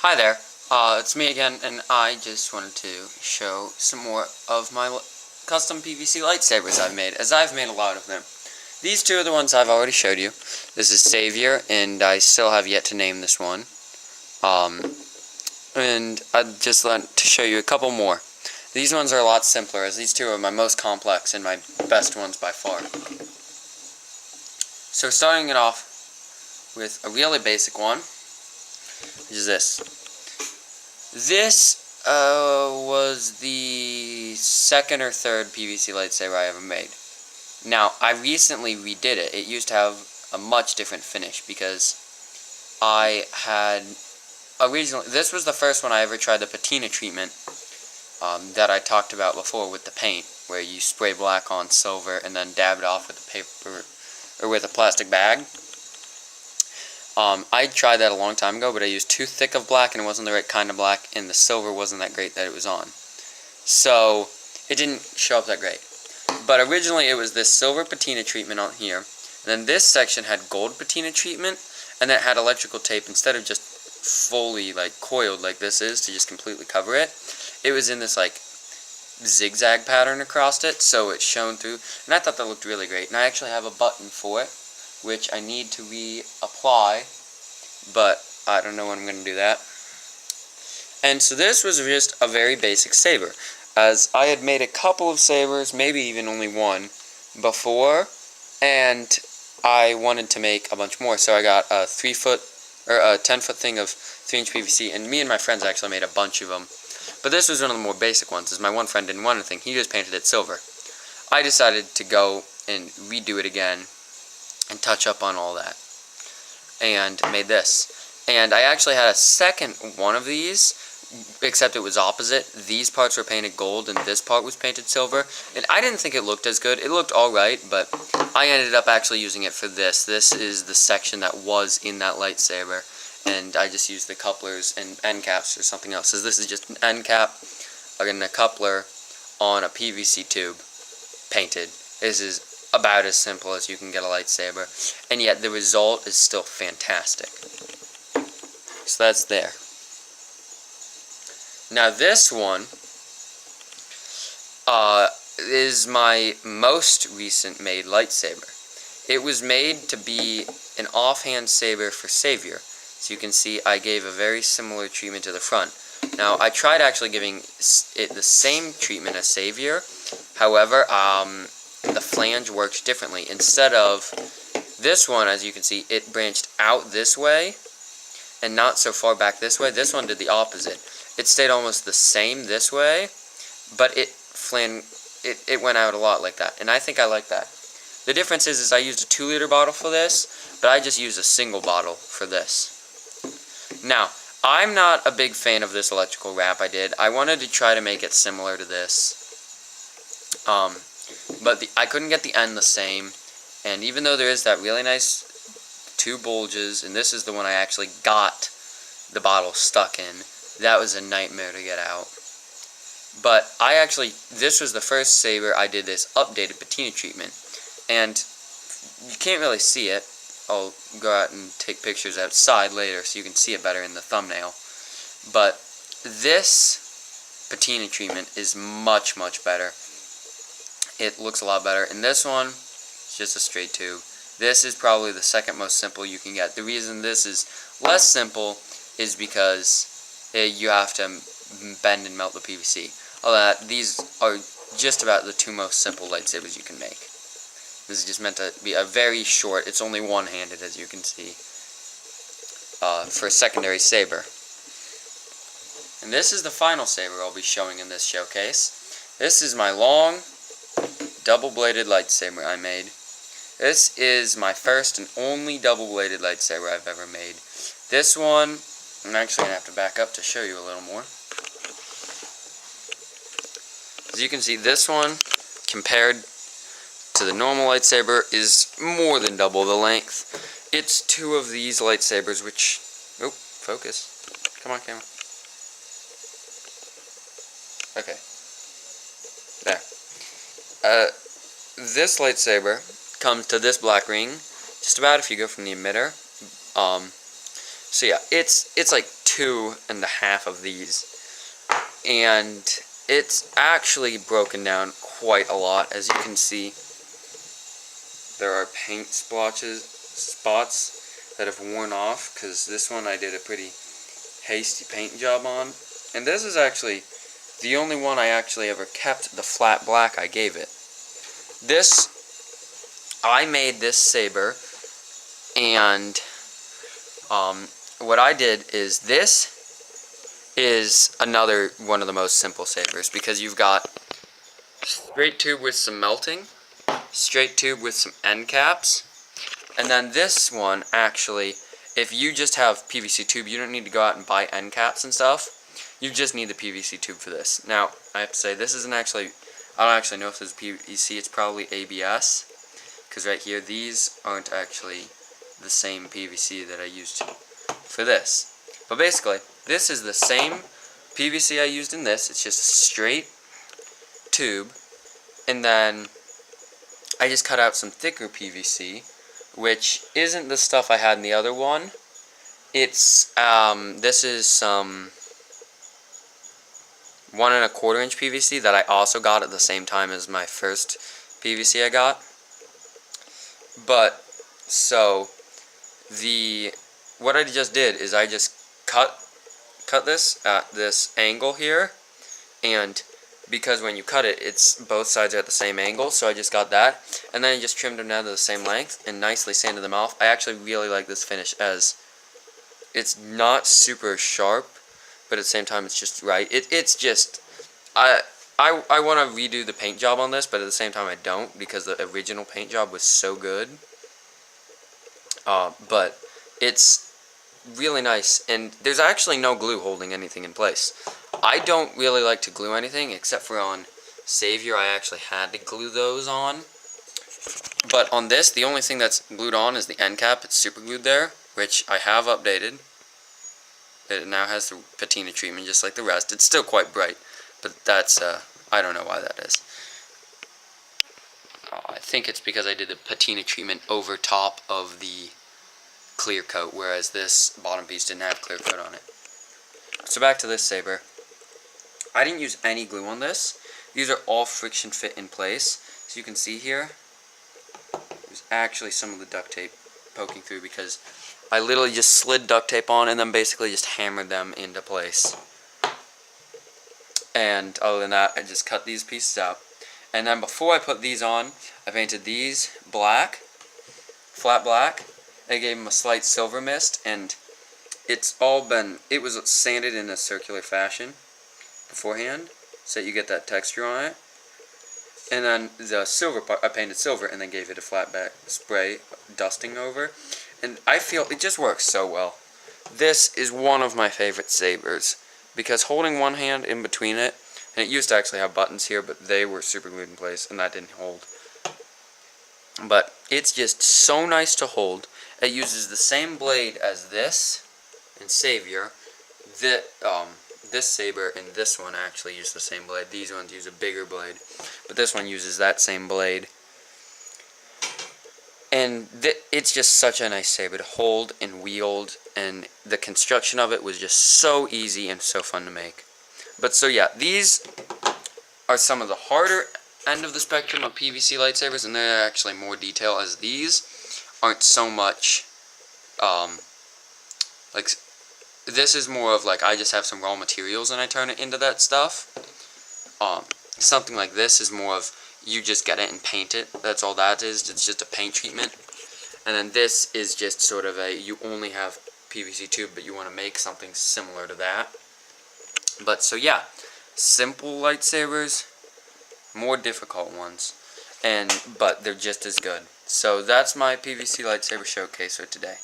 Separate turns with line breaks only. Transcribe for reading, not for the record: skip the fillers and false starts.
Hi there, it's me again, and I just wanted to show some more of my custom PVC lightsabers I've made, as I've made a lot of them. These two are the ones I've already showed you. This is Savior, and I still have yet to name this one. And I'd just like to show you a couple more. These ones are a lot simpler, as these two are my most complex and my best ones by far. So starting it off with a really basic one, which is this. This was the second or third PVC lightsaber I ever made. Now, I recently redid it. It used to have a much different finish because I had originally, this was the first one I ever tried the patina treatment that I talked about before with the paint, where you spray black on silver and then dab it off with a paper or with a plastic bag. I tried that a long time ago, but I used too thick of black and it wasn't the right kind of black, and the silver wasn't that great that it was on. So it didn't show up that great. But originally it was this silver patina treatment on here, and then this section had gold patina treatment, and then it had electrical tape instead of just fully like coiled like this is to just completely cover it. It was in this like zigzag pattern across it, so it shone through, and I thought that looked really great. And I actually have a button for it, which I need to reapply, but I don't know when I'm going to do that. And so this was just a very basic saber, as I had made a couple of sabers, maybe even only one, before, and I wanted to make a bunch more, so I got a 10-foot thing of 3-inch PVC, and me and my friends actually made a bunch of them. But this was one of the more basic ones, as my one friend didn't want anything. He just painted it silver. I decided to go and redo it again and touch up on all that, and made this. And I actually had a second one of these, except it was opposite. These parts were painted gold and this part was painted silver, and I didn't think it looked as good. It looked alright, but I ended up actually using it for this. This is the section that was in that lightsaber, and I just used the couplers and end caps or something else. So this is just an end cap and a coupler on a PVC tube painted. This is about as simple as you can get a lightsaber, and yet the result is still fantastic. So that's there. Now this one is my most recent made lightsaber. It was made to be an offhand saber for Savior. So you can see I gave a very similar treatment to the front. Now I tried actually giving it the same treatment as Savior, however, the flange worked differently. Instead of this one, as you can see, it branched out this way and not so far back this way. This one did the opposite. It stayed almost the same this way, but it went out a lot like that, and I think I like that. The difference is I used a 2-liter bottle for this, but I just used a single bottle for this. Now, I'm not a big fan of this electrical wrap I did. I wanted to try to make it similar to this, but I couldn't get the end the same, and even though there is that really nice 2 bulges, and this is the one I actually got the bottle stuck in, that was a nightmare to get out. But this was the first saber I did this updated patina treatment, and you can't really see it. I'll go out and take pictures outside later so you can see it better in the thumbnail. But this patina treatment is much, much better. It looks a lot better. And this one is just a straight tube. This is probably the second most simple you can get. The reason this is less simple is because you have to bend and melt the PVC. Although these are just about the 2 most simple lightsabers you can make. This is just meant to be a very short, it's only one-handed as you can see, for a secondary saber. And this is the final saber I'll be showing in this showcase. This is my long, double-bladed lightsaber I made. This is my first and only double-bladed lightsaber I've ever made. This one, I'm actually going to have to back up to show you a little more. As you can see, this one, compared to the normal lightsaber, is more than double the length. It's 2 of these lightsabers, which... Oh, focus. Come on, camera. Okay. There. This lightsaber comes to this black ring, just about if you go from the emitter. So yeah, it's like 2.5 of these, and it's actually broken down quite a lot. As you can see, there are paint spots that have worn off, because this one I did a pretty hasty paint job on, and this is actually the only one I actually ever kept the flat black I gave it. I made this saber, and what I did is, this is another one of the most simple sabers, because you've got straight tube with some melting, straight tube with some end caps, and then this one, actually, if you just have PVC tube, you don't need to go out and buy end caps and stuff. You just need the PVC tube for this. Now, I have to say, this isn't actually, I don't actually know if this is PVC, it's probably ABS, because right here, these aren't actually the same PVC that I used for this. But basically, this is the same PVC I used in this. It's just a straight tube, and then I just cut out some thicker PVC, which isn't the stuff I had in the other one. It's this is some 1¼ inch PVC that I also got at the same time as my first PVC I got. But so what I just did is I just cut this at this angle here, and because when you cut it, it's both sides are at the same angle, so I just got that, and then I just trimmed them down to the same length and nicely sanded them off. I actually really like this finish, as it's not super sharp, but at the same time it's just right. It's just, I want to redo the paint job on this, but at the same time I don't, because the original paint job was so good. But it's really nice, and there's actually no glue holding anything in place. I don't really like to glue anything, except for on Savior I actually had to glue those on. But on this, the only thing that's glued on is the end cap. It's super glued there, which I have updated. It now has the patina treatment just like the rest. It's still quite bright, but that's, I don't know why that is. I think it's because I did the patina treatment over top of the clear coat, whereas this bottom piece didn't have clear coat on it. So back to this saber. I didn't use any glue on this. These are all friction fit in place. So you can see here, there's actually some of the duct tape poking through, because I literally just slid duct tape on and then basically just hammered them into place. And other than that, I just cut these pieces out. And then before I put these on, I painted these black, flat black. I gave them a slight silver mist, and it was sanded in a circular fashion beforehand, so that you get that texture on it. And then the silver part, I painted silver and then gave it a flat back spray dusting over. And I feel it just works so well. This is one of my favorite sabers, because holding one hand in between it, and it used to actually have buttons here, but they were super glued in place, and that didn't hold. But it's just so nice to hold. It uses the same blade as this in Savior. This saber and this one actually use the same blade. These ones use a bigger blade, but this one uses that same blade. And it's just such a nice saber to hold and wield, and the construction of it was just so easy and so fun to make. But so yeah, these are some of the harder end of the spectrum of PVC lightsabers, and they're actually more detail, as these aren't so much like, this is more of like I just have some raw materials and I turn it into that stuff. Something like this is more of you just get it and paint it. That's all that is. It's just a paint treatment. And then this is just sort of you only have PVC tube, but you want to make something similar to that. But so yeah, simple lightsabers, more difficult ones, but they're just as good. So that's my PVC lightsaber showcase for today.